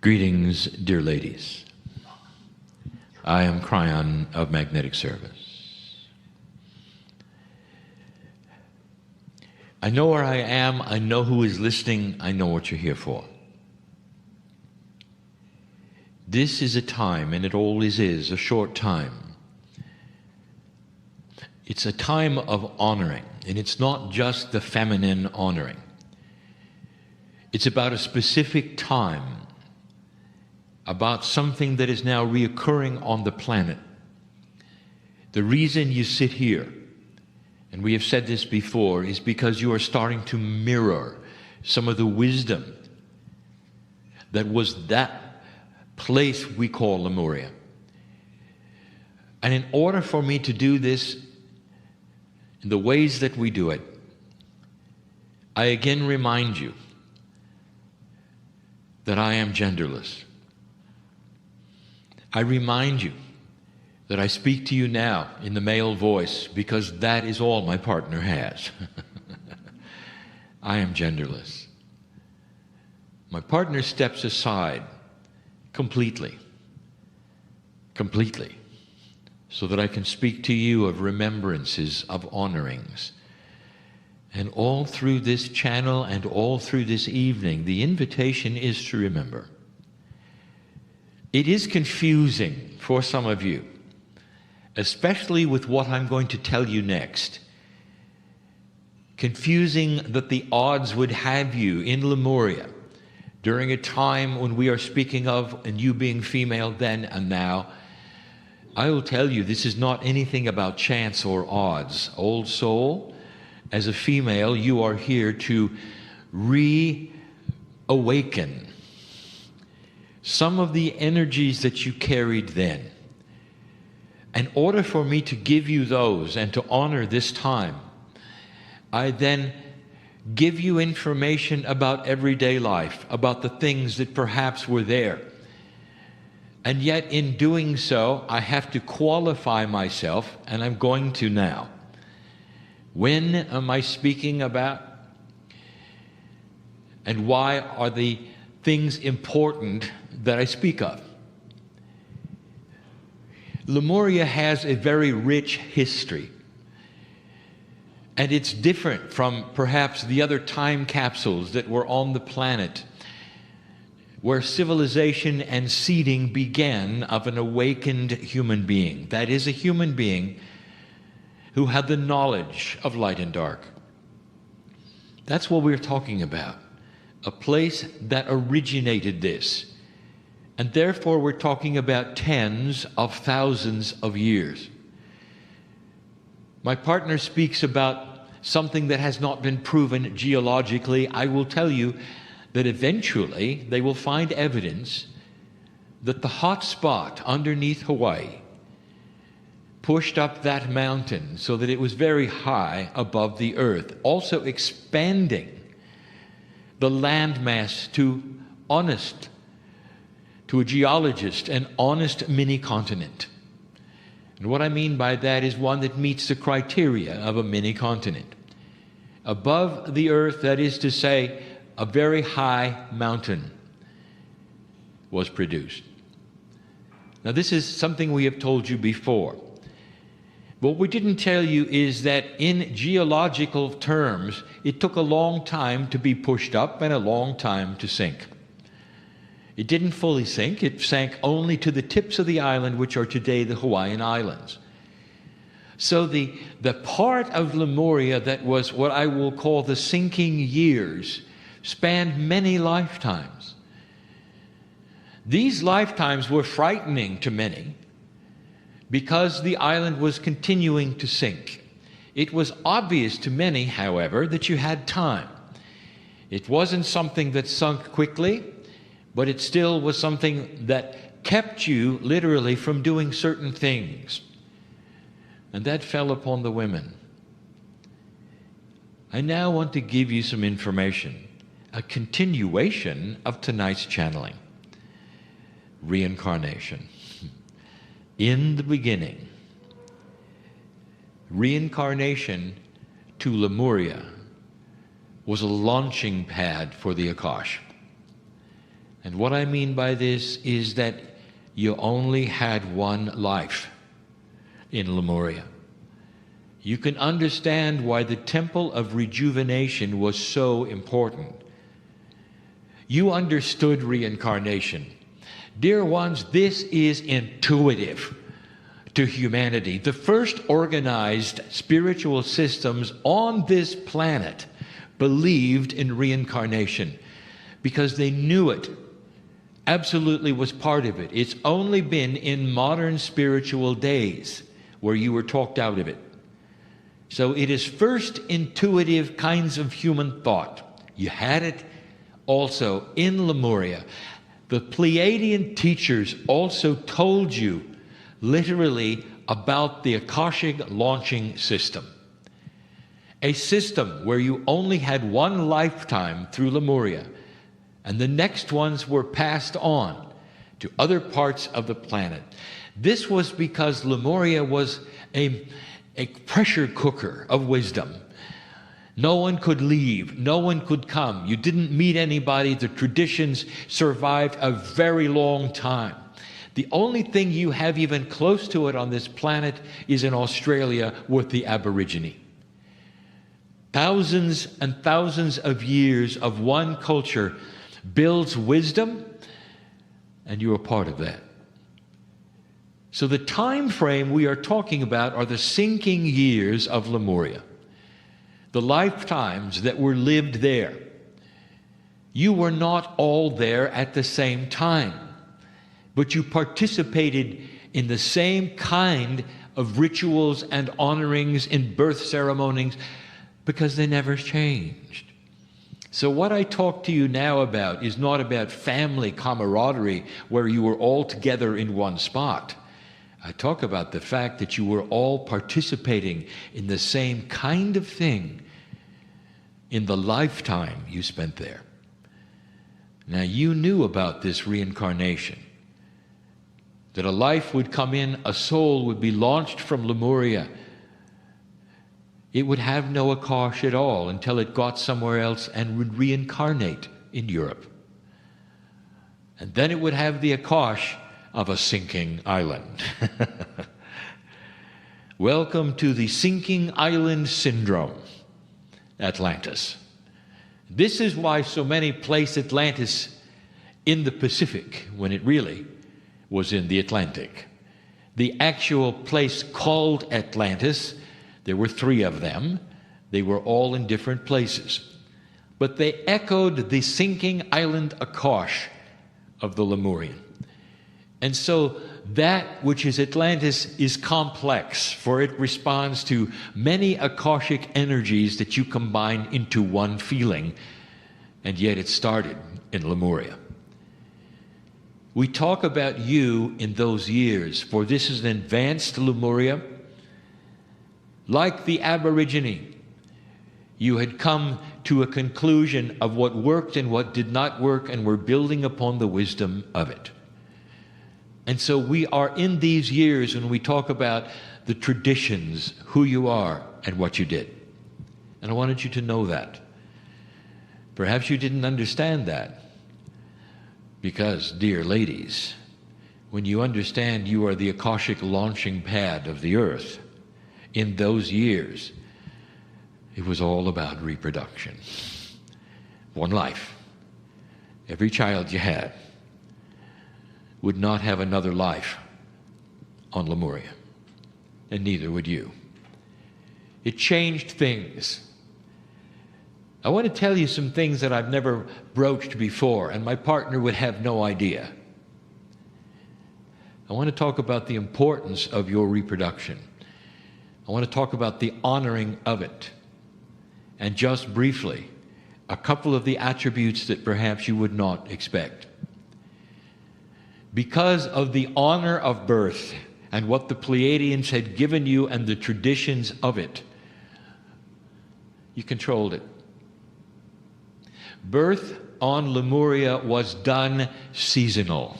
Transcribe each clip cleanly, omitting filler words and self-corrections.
Greetings, dear ladies. I am Cryon of Magnetic Service. I know where I am, I know who is listening, I know what you're here for. This is a time, and it always is, a short time. It's a time of honoring, and it's not just the feminine honoring. It's about a specific time, about something that is now reoccurring on the planet. The reason you sit here, and we have said this before, is because you are starting to mirror some of the wisdom that was that place we call Lemuria. And in order for me to do this in the ways that we do it, I again remind you that I am genderless. I remind you that I speak to you now in the male voice because that is all my partner has. I am genderless. My partner steps aside completely, so that I can speak to you of remembrances, of honorings. And all through this channel and all through this evening, the invitation is to remember. It is confusing for some of you, especially with what I'm going to tell you next. Confusing that the odds would have you in Lemuria during a time when we are speaking of and you being female then and now. I will tell you this is not anything about chance or odds. Old soul, as a female, you are here to reawaken some of the energies that you carried then. In order for me to give you those and to honor this time, I then give you information about everyday life, about the things that perhaps were there. And yet in doing so, I have to qualify myself, and I'm going to now. When am I speaking about? And why are the things important that I speak of? Lemuria has a very rich history, and it's different from perhaps the other time capsules that were on the planet where civilization and seeding began of an awakened human being. That is, a human being who had the knowledge of light and dark. That's what we're talking about. A place that originated this. And therefore we're talking about tens of thousands of years. My partner speaks about something that has not been proven geologically. I will tell you that eventually they will find evidence that the hot spot underneath Hawaii pushed up that mountain so that it was very high above the earth, also expanding the landmass to a geologist, an honest mini-continent. And what I mean by that is one that meets the criteria of a mini-continent. Above the earth, that is to say, a very high mountain was produced. Now this is something we have told you before. What we didn't tell you is that in geological terms, it took a long time to be pushed up and a long time to sink. It didn't fully sink. It sank only to the tips of the island, which are today the Hawaiian Islands. So the part of Lemuria that was what I will call the sinking years spanned many lifetimes. These lifetimes were frightening to many because the island was continuing to sink. It was obvious to many, however, that you had time. It wasn't something that sunk quickly, but it still was something that kept you literally from doing certain things. And that fell upon the women. I now want to give you some information, a continuation of tonight's channeling. Reincarnation. In the beginning, reincarnation to Lemuria was a launching pad for the Akash. And what I mean by this is that you only had one life in Lemuria. You can understand why the temple of rejuvenation was so important. You understood reincarnation. Dear ones, this is intuitive to humanity. The first organized spiritual systems on this planet believed in reincarnation because they knew it absolutely was part of it. It's only been in modern spiritual days where you were talked out of it. So it is first intuitive kinds of human thought. You had it also in Lemuria. The Pleiadian teachers also told you literally about the Akashic launching system. A system where you only had one lifetime through Lemuria, and the next ones were passed on to other parts of the planet. This was because Lemuria was a pressure cooker of wisdom. No one could leave. No one could come. You didn't meet anybody. The traditions survived a very long time. The only thing you have even close to it on this planet is in Australia with the Aborigine. Thousands and thousands of years of one culture builds wisdom, and you are part of that. So the time frame we are talking about are the sinking years of Lemuria, the lifetimes that were lived there. You were not all there at the same time, but you participated in the same kind of rituals and honorings in birth ceremonies because they never changed. So what I talk to you now about is not about family camaraderie where you were all together in one spot. I talk about the fact that you were all participating in the same kind of thing in the lifetime you spent there. Now you knew about this reincarnation, that a life would come in, a soul would be launched from Lemuria. It would have no Akash at all until it got somewhere else and would reincarnate in Europe. And then it would have the Akash of a sinking island. Welcome to the sinking island syndrome, Atlantis. This is why so many place Atlantis in the Pacific when it really was in the Atlantic. The actual place called Atlantis, there were 3 of them. They were all in different places. But they echoed the sinking island Akash of the Lemurian. And so that which is Atlantis is complex, for it responds to many Akashic energies that you combine into one feeling, and yet it started in Lemuria. We talk about you in those years, for this is an advanced Lemuria. Like the Aborigine, you had come to a conclusion of what worked and what did not work, and were building upon the wisdom of it. And so we are in these years when we talk about the traditions, who you are, and what you did. And I wanted you to know that. Perhaps you didn't understand that, because, dear ladies, when you understand you are the Akashic launching pad of the earth, in those years, it was all about reproduction. One life. Every child you had would not have another life on Lemuria, and neither would you. It changed things. I want to tell you some things that I've never broached before, and my partner would have no idea. I want to talk about the importance of your reproduction. I want to talk about the honoring of it. And just briefly, a couple of the attributes that perhaps you would not expect. Because of the honor of birth and what the Pleiadians had given you and the traditions of it, you controlled it. Birth on Lemuria was done seasonal.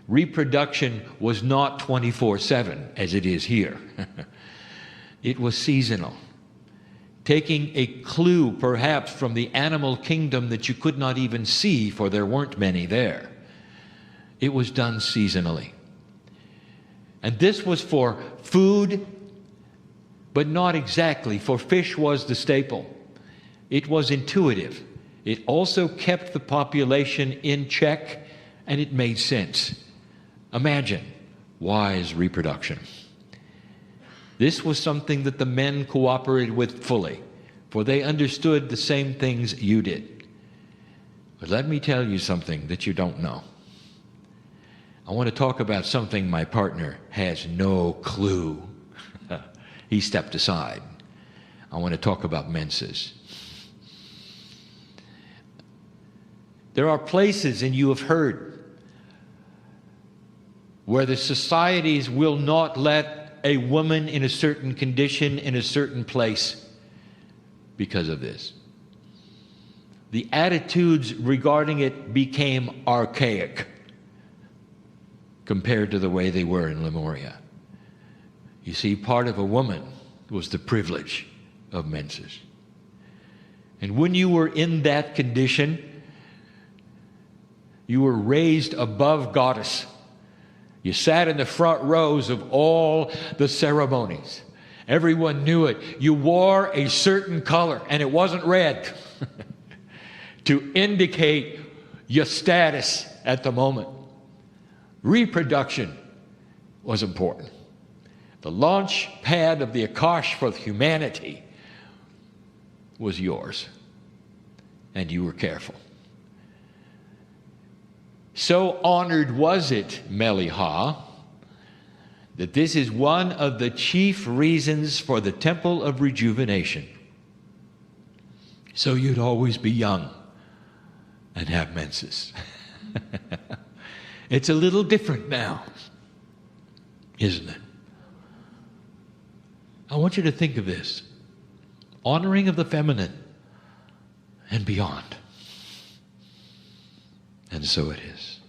Reproduction was not 24/7 as it is here. It was seasonal. taking a clue perhaps from the animal kingdom that you could not even see, for there weren't many there. It was done seasonally. And this was for food, but not exactly, for fish was the staple. It was intuitive. It also kept the population in check, and it made sense. Imagine wise reproduction. This was something that the men cooperated with fully, for they understood the same things you did. But let me tell you something that you don't know. I want to talk about something my partner has no clue. He stepped aside. I want to talk about menses. There are places, and you have heard, where the societies will not let a woman in a certain condition in a certain place because of this. The attitudes regarding it became archaic compared to the way they were in Lemuria. You see, part of a woman was the privilege of menses. And when you were in that condition, you were raised above goddess. You sat in the front rows of all the ceremonies. Everyone knew it. You wore a certain color, and it wasn't red, to indicate your status at the moment. Reproduction was important. The launch pad of the Akash for humanity was yours, and you were careful. So honored was it, Meliha, that this is one of the chief reasons for the temple of rejuvenation. So you'd always be young and have menses. It's a little different now, isn't it? I want you to think of this. Honoring of the feminine and beyond. And so it is.